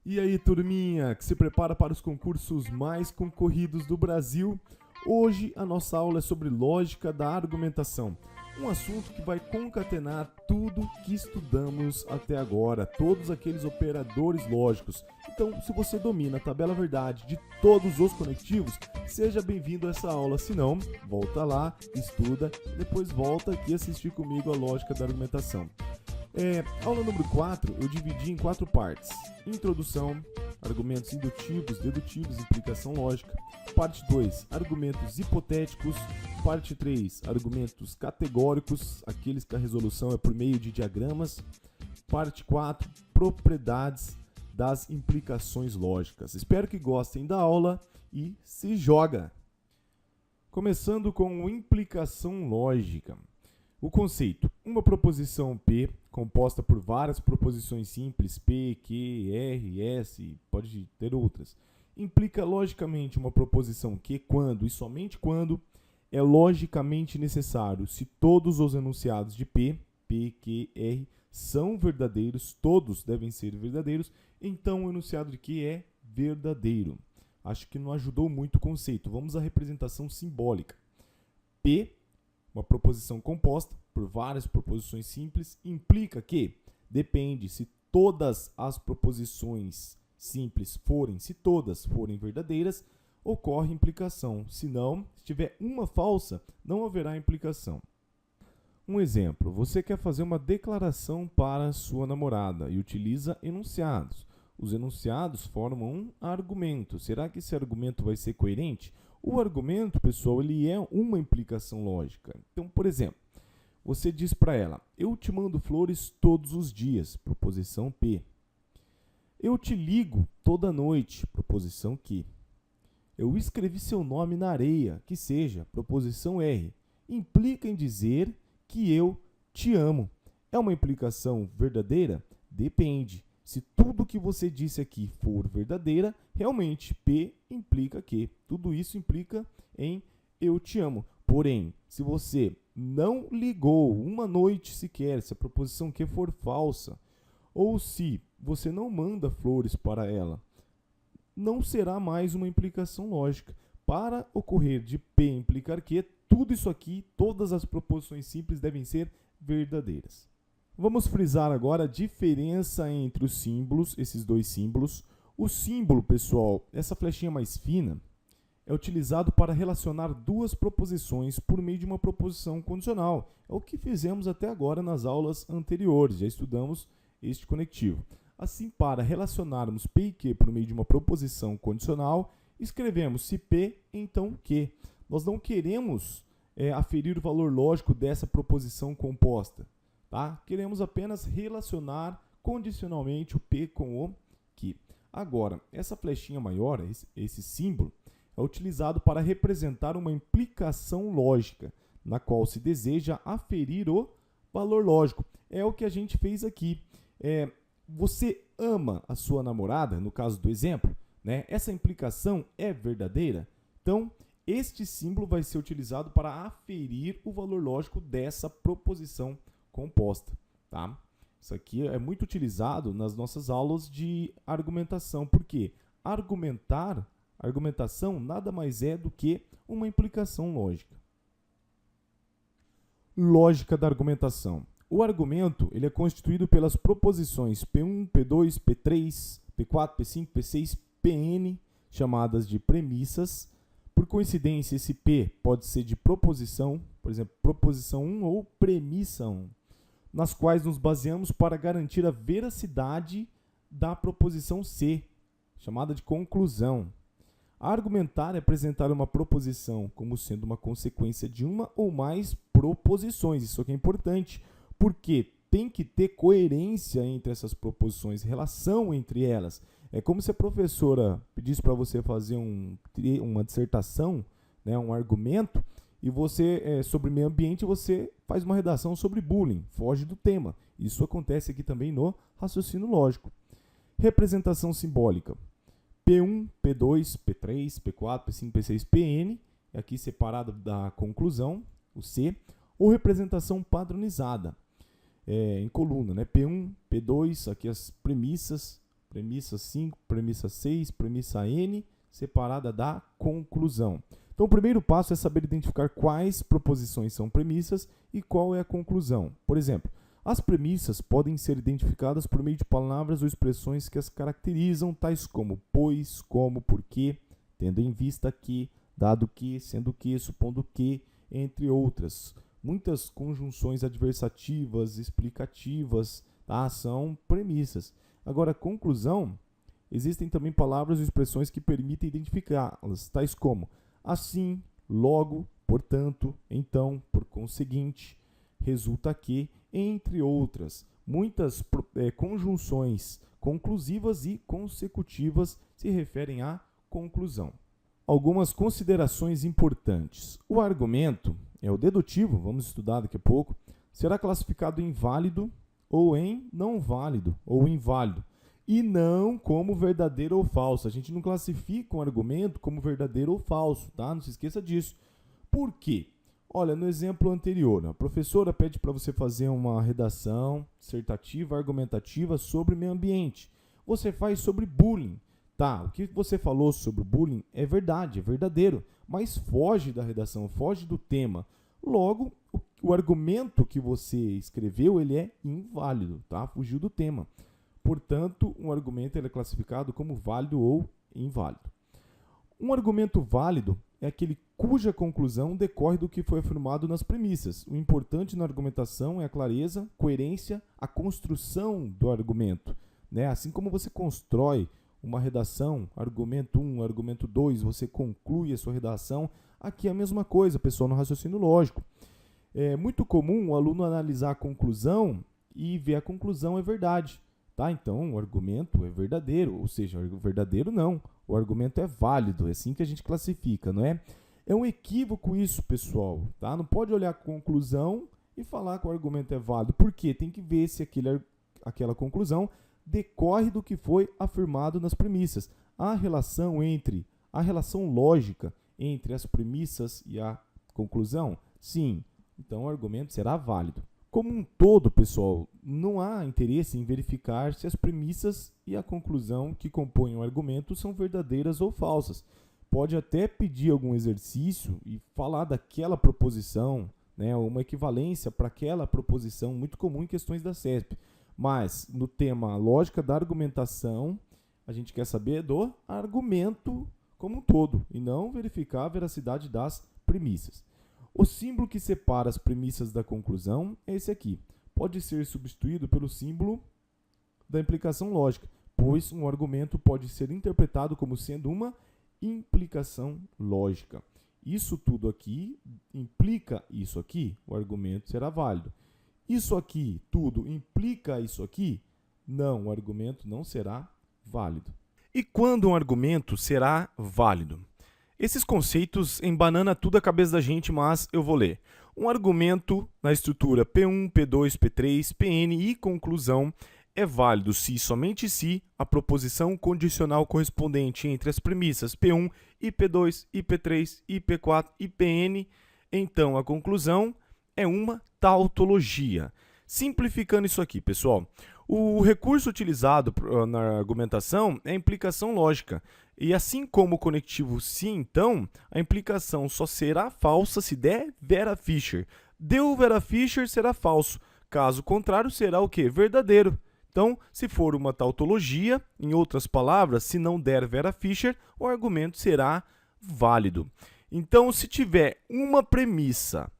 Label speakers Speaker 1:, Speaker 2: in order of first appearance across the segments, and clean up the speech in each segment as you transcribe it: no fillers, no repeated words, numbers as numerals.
Speaker 1: E aí, turminha, que se prepara para os concursos mais concorridos do Brasil? Hoje a nossa aula é sobre lógica da argumentação, um assunto que vai concatenar tudo que estudamos até agora, todos aqueles operadores lógicos. Então, se você domina a tabela verdade de todos os conectivos, seja bem-vindo a essa aula. Se não, volta lá, estuda, depois volta aqui assistir comigo a lógica da argumentação. Aula número 4 eu dividi em 4 partes: introdução, argumentos indutivos, dedutivos, implicação lógica. Parte 2, argumentos hipotéticos. Parte 3, argumentos categóricos, aqueles que a resolução é por meio de diagramas. Parte 4, propriedades das implicações lógicas. Espero que gostem da aula e se joga! Começando com implicação lógica. O conceito: uma proposição P, composta por várias proposições simples, P, Q, R, S, pode ter outras, implica logicamente uma proposição Q quando e somente quando é logicamente necessário. Se todos os enunciados de P, Q, R, são verdadeiros, todos devem ser verdadeiros, então o enunciado de Q é verdadeiro. Acho que não ajudou muito o conceito. Vamos à representação simbólica. P, uma proposição composta por várias proposições simples, implica que depende se todas as proposições simples se todas forem verdadeiras, ocorre implicação. Se não, se tiver uma falsa, não haverá implicação. Um exemplo: você quer fazer uma declaração para sua namorada e utiliza enunciados. Os enunciados formam um argumento. Será que esse argumento vai ser coerente? O argumento, pessoal, ele é uma implicação lógica. Então, por exemplo, você diz para ela: eu te mando flores todos os dias, proposição P. Eu te ligo toda noite, proposição Q. Eu escrevi seu nome na areia, que seja, proposição R. Implica em dizer que eu te amo. É uma implicação verdadeira? Depende. Se tudo que você disse aqui for verdadeira, realmente P implica Q. Tudo isso implica em eu te amo. Porém, se você não ligou uma noite sequer, se a proposição Q for falsa, ou se você não manda flores para ela, não será mais uma implicação lógica. Para ocorrer de P implicar Q, tudo isso aqui, todas as proposições simples devem ser verdadeiras. Vamos frisar agora a diferença entre os símbolos, esses dois símbolos. O símbolo, pessoal, essa flechinha mais fina, é utilizado para relacionar duas proposições por meio de uma proposição condicional. É o que fizemos até agora nas aulas anteriores, já estudamos este conectivo. Assim, para relacionarmos P e Q por meio de uma proposição condicional, escrevemos se P, então Q. Nós não queremos aferir o valor lógico dessa proposição composta. Tá? Queremos apenas relacionar condicionalmente o P com o Q. Agora, essa flechinha maior, esse símbolo, é utilizado para representar uma implicação lógica, na qual se deseja aferir o valor lógico. É o que a gente fez aqui. Você ama a sua namorada, no caso do exemplo, né? Essa implicação é verdadeira? Então, este símbolo vai ser utilizado para aferir o valor lógico dessa proposição composta, tá? Isso aqui é muito utilizado nas nossas aulas de argumentação, porque argumentação nada mais é do que uma implicação lógica. Lógica da argumentação. O argumento ele é constituído pelas proposições P1, P2, P3, P4, P5, P6, Pn, chamadas de premissas. Por coincidência, esse P pode ser de proposição, por exemplo, proposição 1 ou premissa 1, nas quais nos baseamos para garantir a veracidade da proposição C, chamada de conclusão. Argumentar é apresentar uma proposição como sendo uma consequência de uma ou mais proposições. Isso aqui é importante, porque tem que ter coerência entre essas proposições, relação entre elas. É como se a professora pedisse para você fazer uma dissertação, né, um argumento, e você, sobre meio ambiente, você faz uma redação sobre bullying, foge do tema. Isso acontece aqui também no raciocínio lógico. Representação simbólica. P1, P2, P3, P4, P5, P6, Pn, aqui separado da conclusão, o C, ou representação padronizada, em coluna, né? P1, P2, aqui as premissas, Premissa 5, premissa 6, premissa N, separada da conclusão. Então, o primeiro passo é saber identificar quais proposições são premissas e qual é a conclusão. Por exemplo, as premissas podem ser identificadas por meio de palavras ou expressões que as caracterizam, tais como pois, como, porque, tendo em vista que, dado que, sendo que, supondo que, entre outras. Muitas conjunções adversativas, explicativas, tá? São premissas. Agora, conclusão, existem também palavras ou expressões que permitem identificá-las, tais como assim, logo, portanto, então, por conseguinte, resulta que, entre outras. Muitas conjunções conclusivas e consecutivas se referem à conclusão. Algumas considerações importantes. O argumento é o dedutivo, vamos estudar daqui a pouco, será classificado em válido ou em não válido ou inválido, e não como verdadeiro ou falso. A gente não classifica um argumento como verdadeiro ou falso, tá? Não se esqueça disso. Por quê? Olha, no exemplo anterior, a professora pede para você fazer uma redação dissertativa, argumentativa sobre meio ambiente. Você faz sobre bullying. Tá, o que você falou sobre bullying é verdade, é verdadeiro, mas foge da redação, foge do tema. Logo, o argumento que você escreveu, ele é inválido, tá? Fugiu do tema. Portanto, um argumento ele é classificado como válido ou inválido. Um argumento válido é aquele cuja conclusão decorre do que foi afirmado nas premissas. O importante na argumentação é a clareza, coerência, a construção do argumento, né? Assim como você constrói uma redação, argumento 1, argumento 2, você conclui a sua redação, aqui é a mesma coisa, pessoal, no raciocínio lógico. É muito comum o aluno analisar a conclusão e ver a conclusão é verdade. Tá? Então, o argumento é verdadeiro, ou seja, verdadeiro não, o argumento é válido, é assim que a gente classifica, não é? É um equívoco isso, pessoal, tá? Não pode olhar a conclusão e falar que o argumento é válido, porque tem que ver se aquela conclusão decorre do que foi afirmado nas premissas. A relação lógica entre as premissas e a conclusão, sim, então o argumento será válido. Como um todo, pessoal, não há interesse em verificar se as premissas e a conclusão que compõem o argumento são verdadeiras ou falsas. Pode até pedir algum exercício e falar daquela proposição, né, uma equivalência para aquela proposição, muito comum em questões da CESP. Mas, no tema lógica da argumentação, a gente quer saber do argumento como um todo, e não verificar a veracidade das premissas. O símbolo que separa as premissas da conclusão é esse aqui. Pode ser substituído pelo símbolo da implicação lógica, pois um argumento pode ser interpretado como sendo uma implicação lógica. Isso tudo aqui implica isso aqui, o argumento será válido. Isso aqui tudo implica isso aqui? Não, o argumento não será válido. E quando um argumento será válido? Esses conceitos embananam tudo a cabeça da gente, mas eu vou ler. Um argumento na estrutura P1, P2, P3, Pn e conclusão é válido se e somente se a proposição condicional correspondente entre as premissas P1, IP2, IP3, IP4 e Pn, então a conclusão é uma tautologia. Simplificando isso aqui, pessoal, o recurso utilizado na argumentação é a implicação lógica. E assim como o conectivo se, então, a implicação só será falsa se der Vera Fischer. Deu Vera Fischer, será falso. Caso contrário, será o quê? Verdadeiro. Então, se for uma tautologia, em outras palavras, se não der Vera Fischer, o argumento será válido. Então, se tiver uma premissa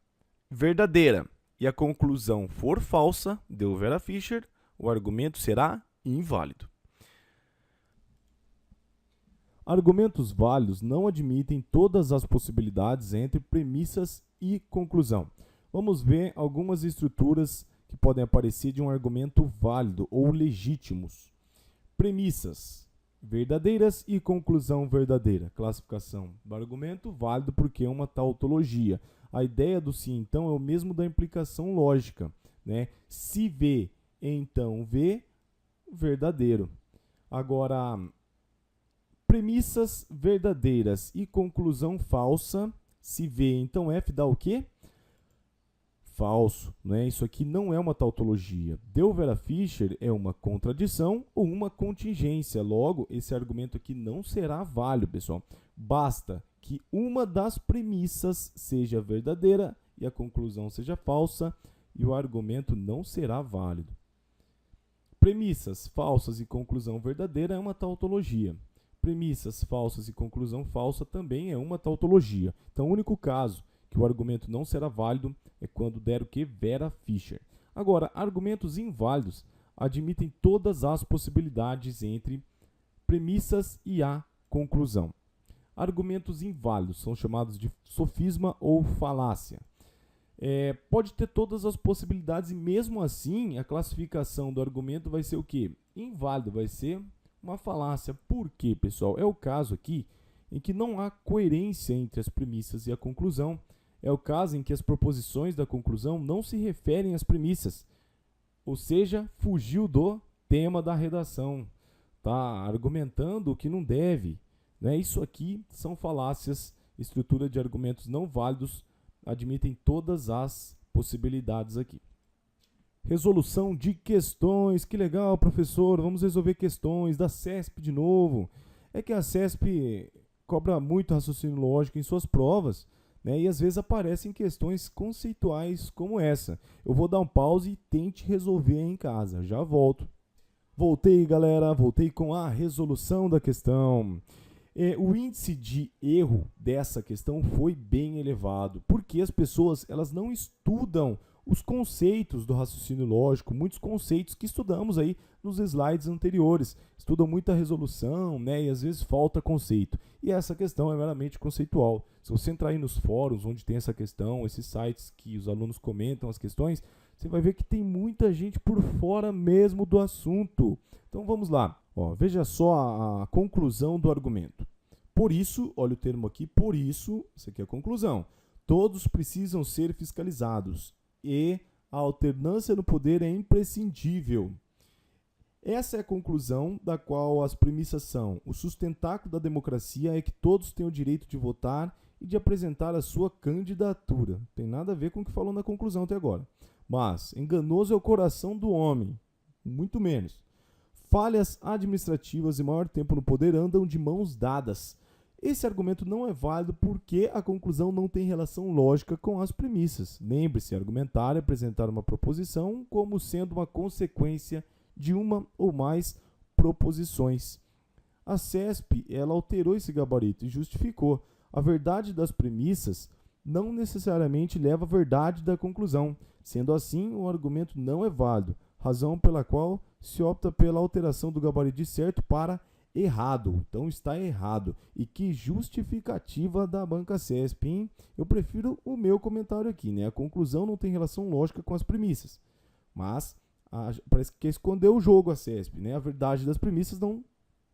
Speaker 1: verdadeira e a conclusão for falsa, deu Vera Fischer, o argumento será inválido. Argumentos válidos não admitem todas as possibilidades entre premissas e conclusão. Vamos ver algumas estruturas que podem aparecer de um argumento válido ou legítimos. Premissas verdadeiras e conclusão verdadeira. Classificação do argumento válido porque é uma tautologia. A ideia do se então é o mesmo da implicação lógica, né? Se V, então V, verdadeiro. Agora, premissas verdadeiras e conclusão falsa, se V, então F dá o quê? falso, né? Isso aqui não é uma tautologia. Deu Vera Fischer é uma contradição ou uma contingência. Logo, esse argumento aqui não será válido, pessoal. Basta que uma das premissas seja verdadeira e a conclusão seja falsa e o argumento não será válido. Premissas falsas e conclusão verdadeira é uma tautologia. Premissas falsas e conclusão falsa também é uma tautologia. Então, o único caso que o argumento não será válido é quando der o que? Vera Fischer. Agora, argumentos inválidos admitem todas as possibilidades entre premissas e a conclusão. Argumentos inválidos são chamados de sofisma ou falácia. Pode ter todas as possibilidades e mesmo assim a classificação do argumento vai ser o quê? Inválido, vai ser uma falácia. Por quê, pessoal? É o caso aqui em que não há coerência entre as premissas e a conclusão. É o caso em que as proposições da conclusão não se referem às premissas, ou seja, fugiu do tema da redação, está argumentando o que não deve, né? Isso aqui são falácias. Estrutura de argumentos não válidos admitem todas as possibilidades aqui. Resolução de questões. Que legal, professor, vamos resolver questões da CESP de novo. É que a CESP cobra muito raciocínio lógico em suas provas, né? E às vezes aparecem questões conceituais como essa. Eu vou dar um pause e tente resolver em casa. Já volto. Voltei, galera. Voltei com a resolução da questão. O índice de erro dessa questão foi bem elevado, porque as pessoas elas não estudam os conceitos do raciocínio lógico, muitos conceitos que estudamos aí nos slides anteriores. Estudam muita resolução, né? E às vezes falta conceito. E essa questão é meramente conceitual. Se você entrar aí nos fóruns onde tem essa questão, esses sites que os alunos comentam as questões, você vai ver que tem muita gente por fora mesmo do assunto. Então vamos lá. Veja só a conclusão do argumento. Por isso, olha o termo aqui, por isso, isso aqui é a conclusão. Todos precisam ser fiscalizados e a alternância no poder é imprescindível. Essa é a conclusão da qual as premissas são: o sustentáculo da democracia é que todos têm o direito de votar e de apresentar a sua candidatura. Não tem nada a ver com o que falou na conclusão até agora. Mas enganoso é o coração do homem, muito menos. Falhas administrativas e maior tempo no poder andam de mãos dadas. Esse argumento não é válido porque a conclusão não tem relação lógica com as premissas. Lembre-se, argumentar é apresentar uma proposição como sendo uma consequência de uma ou mais proposições. A CESP ela alterou esse gabarito e justificou. A verdade das premissas não necessariamente leva à verdade da conclusão. Sendo assim, o argumento não é válido, razão pela qual se opta pela alteração do gabarito de certo para errado. Então está errado. E que justificativa da banca CESP, hein? Eu prefiro o meu comentário aqui, né? A conclusão não tem relação lógica com as premissas. Mas parece que quer esconder o jogo a CESP, né? A verdade das premissas não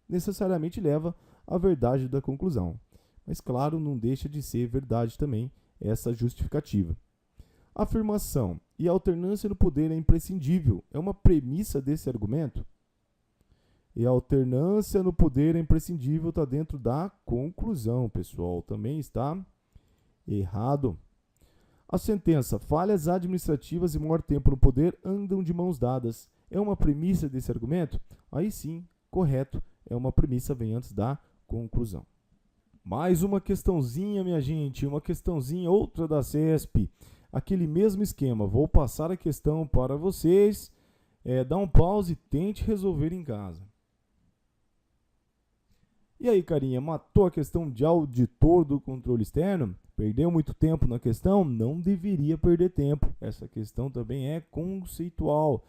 Speaker 1: necessariamente leva à verdade da conclusão. Mas claro, não deixa de ser verdade também essa justificativa. Afirmação e alternância no poder é imprescindível. É uma premissa desse argumento? E a alternância no poder é imprescindível, está dentro da conclusão, pessoal. Também está errado. A sentença, falhas administrativas e maior tempo no poder andam de mãos dadas. É uma premissa desse argumento? Aí sim, correto. É uma premissa, vem antes da conclusão. Mais uma questãozinha, minha gente. Uma questãozinha, outra da CESP. Aquele mesmo esquema. Vou passar a questão para vocês. Dá um pause e tente resolver em casa. E aí, carinha, matou a questão de auditor do controle externo? Perdeu muito tempo na questão? Não deveria perder tempo. Essa questão também é conceitual.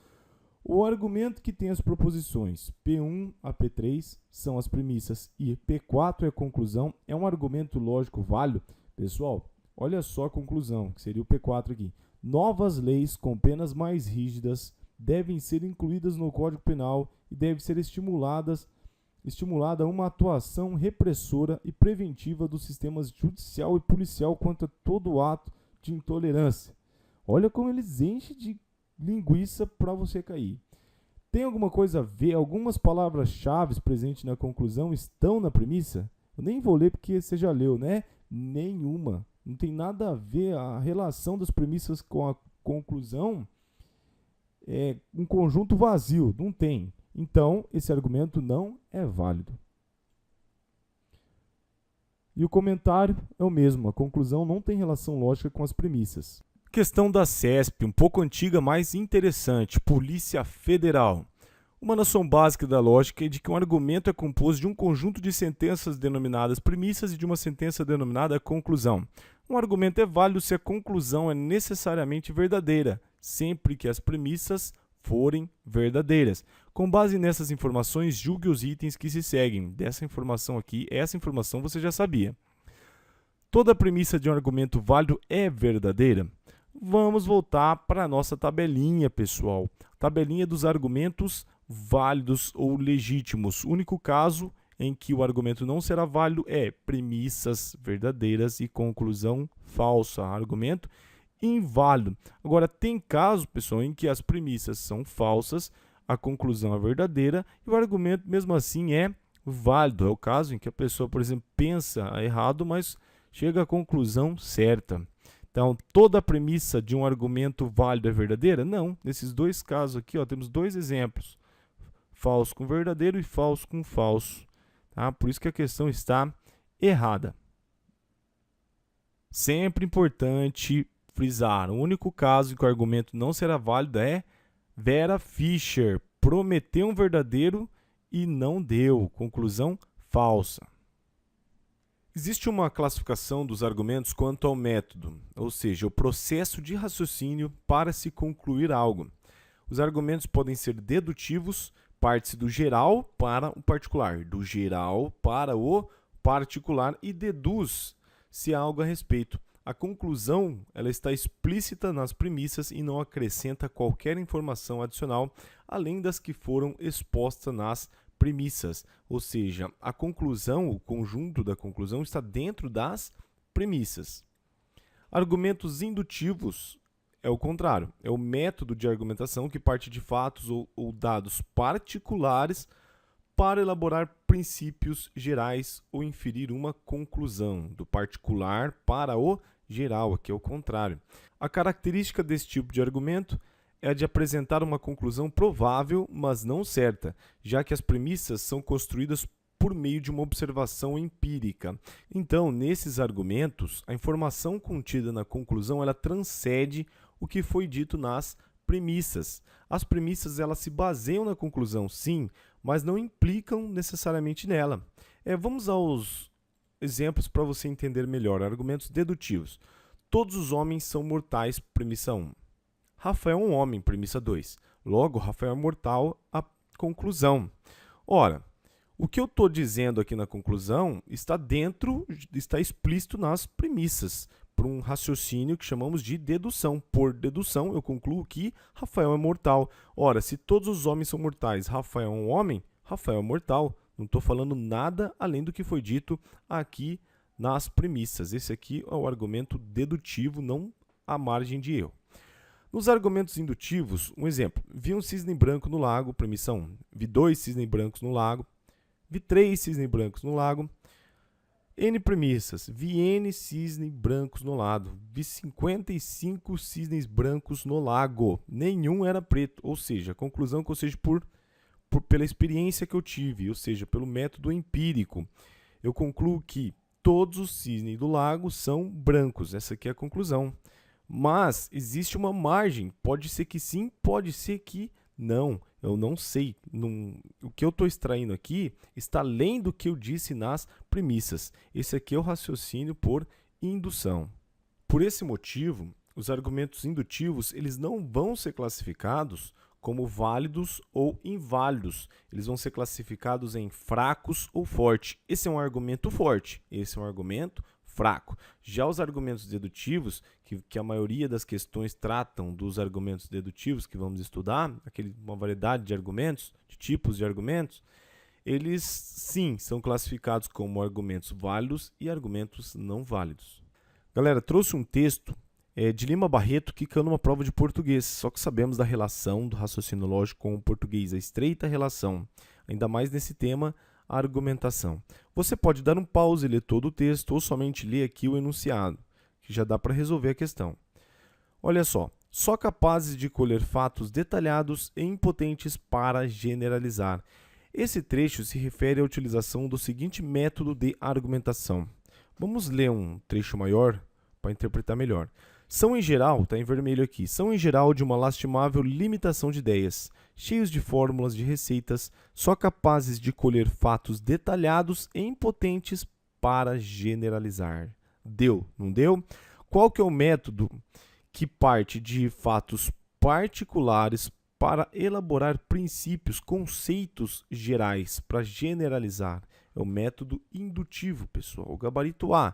Speaker 1: O argumento que tem as proposições P1 a P3 são as premissas e P4 é a conclusão. É um argumento lógico válido? Pessoal, olha só a conclusão, que seria o P4 aqui. Novas leis com penas mais rígidas devem ser incluídas no Código Penal e deve ser estimulada uma atuação repressora e preventiva dos sistemas judicial e policial contra todo ato de intolerância. Olha como eles enchem de linguiça para você cair. Tem alguma coisa a ver? Algumas palavras-chave presentes na conclusão estão na premissa? Eu nem vou ler porque você já leu, né? Nenhuma. Não tem nada a ver a relação das premissas com a conclusão é um conjunto vazio, não tem. Então, esse argumento não é válido. E o comentário é o mesmo, a conclusão não tem relação lógica com as premissas. Questão da CESP, um pouco antiga, mas interessante. Polícia Federal. Uma noção básica da lógica é de que um argumento é composto de um conjunto de sentenças denominadas premissas e de uma sentença denominada conclusão. Um argumento é válido se a conclusão é necessariamente verdadeira, sempre que as premissas forem verdadeiras. Com base nessas informações, julgue os itens que se seguem. Dessa informação aqui, essa informação você já sabia. Toda premissa de um argumento válido é verdadeira? Vamos voltar para a nossa tabelinha, pessoal. Tabelinha dos argumentos válidos ou legítimos. O único caso em que o argumento não será válido é premissas verdadeiras e conclusão falsa. Argumento inválido. Agora, tem caso, pessoal, em que as premissas são falsas, a conclusão é verdadeira e o argumento, mesmo assim, é válido. É o caso em que a pessoa, por exemplo, pensa errado, mas chega à conclusão certa. Então, toda a premissa de um argumento válido é verdadeira? Não. Nesses dois casos aqui, ó, temos dois exemplos. Falso com verdadeiro e falso com falso. Tá? Por isso que a questão está errada. Sempre importante frisar. O único caso em que o argumento não será válido é Vera Fischer. Prometeu um verdadeiro e não deu. Conclusão falsa. Existe uma classificação dos argumentos quanto ao método, ou seja, o processo de raciocínio para se concluir algo. Os argumentos podem ser dedutivos, parte-se do geral para o particular, do geral para o particular e deduz-se algo a respeito. A conclusão ela está explícita nas premissas e não acrescenta qualquer informação adicional, além das que foram expostas nas premissas, ou seja, a conclusão, o conjunto da conclusão está dentro das premissas. Argumentos indutivos é o contrário, é o método de argumentação que parte de fatos ou dados particulares para elaborar princípios gerais ou inferir uma conclusão, do particular para o geral, aqui é o contrário. A característica desse tipo de argumento é a de apresentar uma conclusão provável, mas não certa, já que as premissas são construídas por meio de uma observação empírica. Então, nesses argumentos, a informação contida na conclusão ela transcende o que foi dito nas premissas. As premissas elas se baseiam na conclusão, sim, mas não implicam necessariamente nela. Vamos aos exemplos para você entender melhor. Argumentos dedutivos. Todos os homens são mortais, premissa 1. Rafael é um homem, premissa 2. Logo, Rafael é mortal, a conclusão. Ora, o que eu estou dizendo aqui na conclusão está explícito nas premissas, por um raciocínio que chamamos de dedução. Por dedução, eu concluo que Rafael é mortal. Ora, se todos os homens são mortais, Rafael é um homem, Rafael é mortal. Não estou falando nada além do que foi dito aqui nas premissas. Esse aqui é o argumento dedutivo, não há margem de erro. Nos argumentos indutivos, um exemplo, vi um cisne branco no lago, premissa 1. Vi 2 cisnes brancos no lago. Vi 3 cisnes brancos no lago. N premissas, vi N cisnes brancos no lago. Vi 55 cisnes brancos no lago. Nenhum era preto, ou seja, a conclusão que eu seja pela experiência que eu tive, ou seja, pelo método empírico, eu concluo que todos os cisnes do lago são brancos. Essa aqui é a conclusão. Mas existe uma margem, pode ser que sim, pode ser que não, eu não sei. O que eu estou extraindo aqui está além do que eu disse nas premissas. Esse aqui é o raciocínio por indução. Por esse motivo, os argumentos indutivos eles não vão ser classificados como válidos ou inválidos. Eles vão ser classificados em fracos ou fortes. Esse é um argumento forte, esse é um argumento fraco. Já os argumentos dedutivos, que a maioria das questões tratam dos argumentos dedutivos que vamos estudar, uma variedade de argumentos, de tipos de argumentos, eles sim são classificados como argumentos válidos e argumentos não válidos. Galera, trouxe um texto de Lima Barreto que caiu numa prova de português, só que sabemos da relação do raciocínio lógico com o português, a estreita relação, ainda mais nesse tema, a argumentação. Você pode dar um pause e ler todo o texto ou somente ler aqui o enunciado, que já dá para resolver a questão. Olha só, só capazes de colher fatos detalhados e impotentes para generalizar. Esse trecho se refere à utilização do seguinte método de argumentação. Vamos ler um trecho maior para interpretar melhor. São em geral, está em vermelho aqui, são em geral de uma lastimável limitação de ideias, cheios de fórmulas de receitas, só capazes de colher fatos detalhados e impotentes para generalizar. Deu, não deu? Qual que é o método que parte de fatos particulares para elaborar princípios, conceitos gerais, para generalizar? É o método indutivo, pessoal. O gabarito A.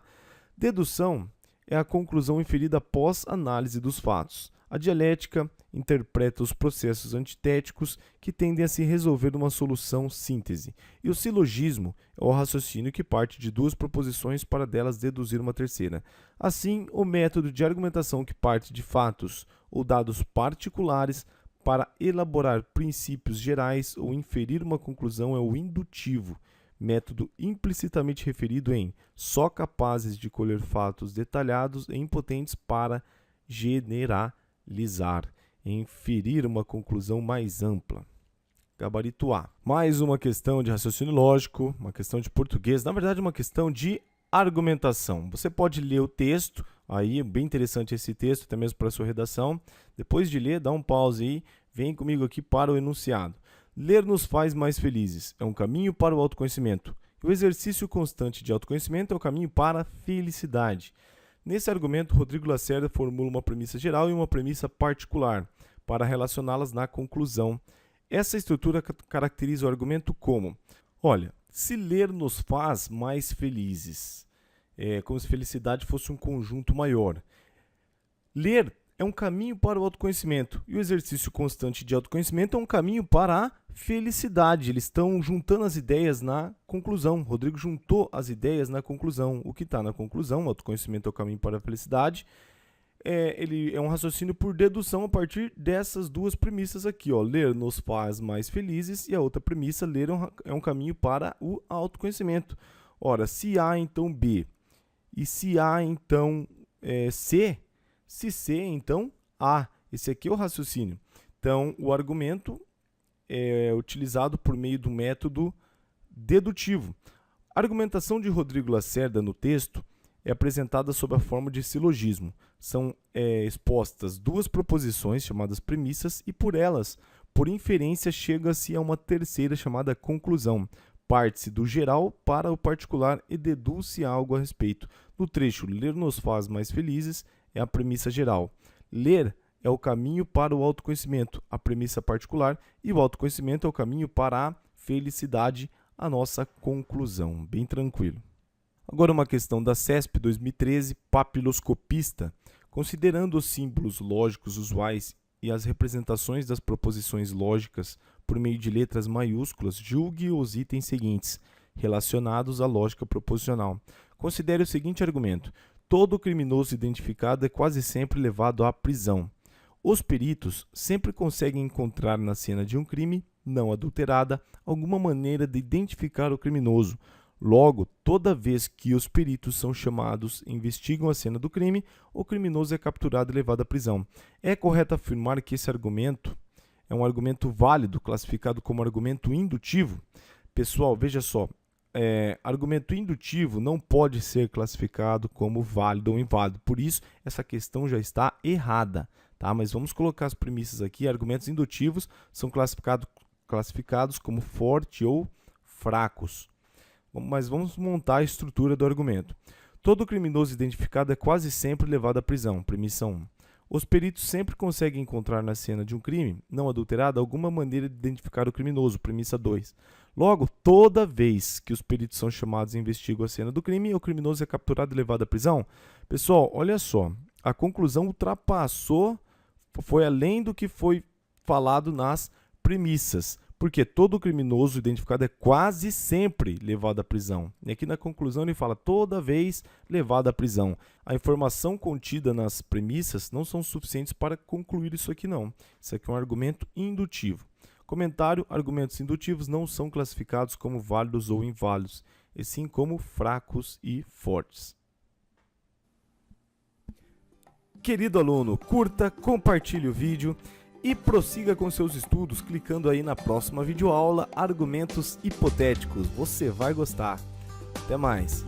Speaker 1: Dedução é a conclusão inferida após análise dos fatos. A dialética interpreta os processos antitéticos que tendem a se resolver numa solução síntese. E o silogismo é o raciocínio que parte de duas proposições para delas deduzir uma terceira. Assim, o método de argumentação que parte de fatos ou dados particulares para elaborar princípios gerais ou inferir uma conclusão é o indutivo, método implicitamente referido em só capazes de colher fatos detalhados e impotentes para generalizar, inferir uma conclusão mais ampla. Gabarito A. Mais uma questão de raciocínio lógico, uma questão de português, na verdade uma questão de argumentação. Você pode ler o texto, aí é bem interessante esse texto, até mesmo para a sua redação. Depois de ler, dá um pause aí, vem comigo aqui para o enunciado. Ler nos faz mais felizes, é um caminho para o autoconhecimento. O exercício constante de autoconhecimento é o caminho para a felicidade. Nesse argumento, Rodrigo Lacerda formula uma premissa geral e uma premissa particular, para relacioná-las na conclusão. Essa estrutura caracteriza o argumento como: olha, se ler nos faz mais felizes, é como se felicidade fosse um conjunto maior. Ler é um caminho para o autoconhecimento e o exercício constante de autoconhecimento é um caminho para a felicidade. Eles estão juntando as ideias na conclusão. Rodrigo juntou as ideias na conclusão. O que está na conclusão, o autoconhecimento é o caminho para a felicidade, ele é um raciocínio por dedução a partir dessas duas premissas aqui. Ó. Ler nos faz mais felizes e a outra premissa, ler é um caminho para o autoconhecimento. Ora, se A, então B. E se A, então C. Se C, então A. Esse aqui é o raciocínio. Então, o argumento é utilizado por meio do método dedutivo. A argumentação de Rodrigo Lacerda no texto é apresentada sob a forma de silogismo. São expostas duas proposições chamadas premissas e por elas, por inferência, chega-se a uma terceira chamada conclusão. Parte-se do geral para o particular e deduz-se algo a respeito. No trecho, ler nos faz mais felizes, é a premissa geral. Ler é o caminho para o autoconhecimento, a premissa particular, e o autoconhecimento é o caminho para a felicidade, a nossa conclusão. Bem tranquilo. Agora uma questão da CESP 2013, papiloscopista. Considerando os símbolos lógicos usuais e as representações das proposições lógicas por meio de letras maiúsculas, julgue os itens seguintes, relacionados à lógica proposicional. Considere o seguinte argumento: todo criminoso identificado é quase sempre levado à prisão. Os peritos sempre conseguem encontrar na cena de um crime não adulterada alguma maneira de identificar o criminoso. Logo, toda vez que os peritos são chamados e investigam a cena do crime, o criminoso é capturado e levado à prisão. É correto afirmar que esse argumento é um argumento válido, classificado como argumento indutivo? Pessoal, veja só, argumento indutivo não pode ser classificado como válido ou inválido. Por isso, essa questão já está errada. Tá? Mas vamos colocar as premissas aqui. Argumentos indutivos são classificados como fortes ou fracos. Mas vamos montar a estrutura do argumento. Todo criminoso identificado é quase sempre levado à prisão. Premissa 1. Os peritos sempre conseguem encontrar na cena de um crime não adulterado alguma maneira de identificar o criminoso. Premissa 2. Logo, toda vez que os peritos são chamados e investigam a cena do crime, o criminoso é capturado e levado à prisão. Pessoal, olha só. A conclusão ultrapassou, foi além do que foi falado nas premissas. Porque todo criminoso identificado é quase sempre levado à prisão. E aqui na conclusão ele fala toda vez levado à prisão. A informação contida nas premissas não são suficientes para concluir isso aqui não. Isso aqui é um argumento indutivo. Comentário: argumentos indutivos não são classificados como válidos ou inválidos, e sim como fracos e fortes. Querido aluno, curta, compartilhe o vídeo e prossiga com seus estudos clicando aí na próxima videoaula Argumentos Hipotéticos. Você vai gostar. Até mais!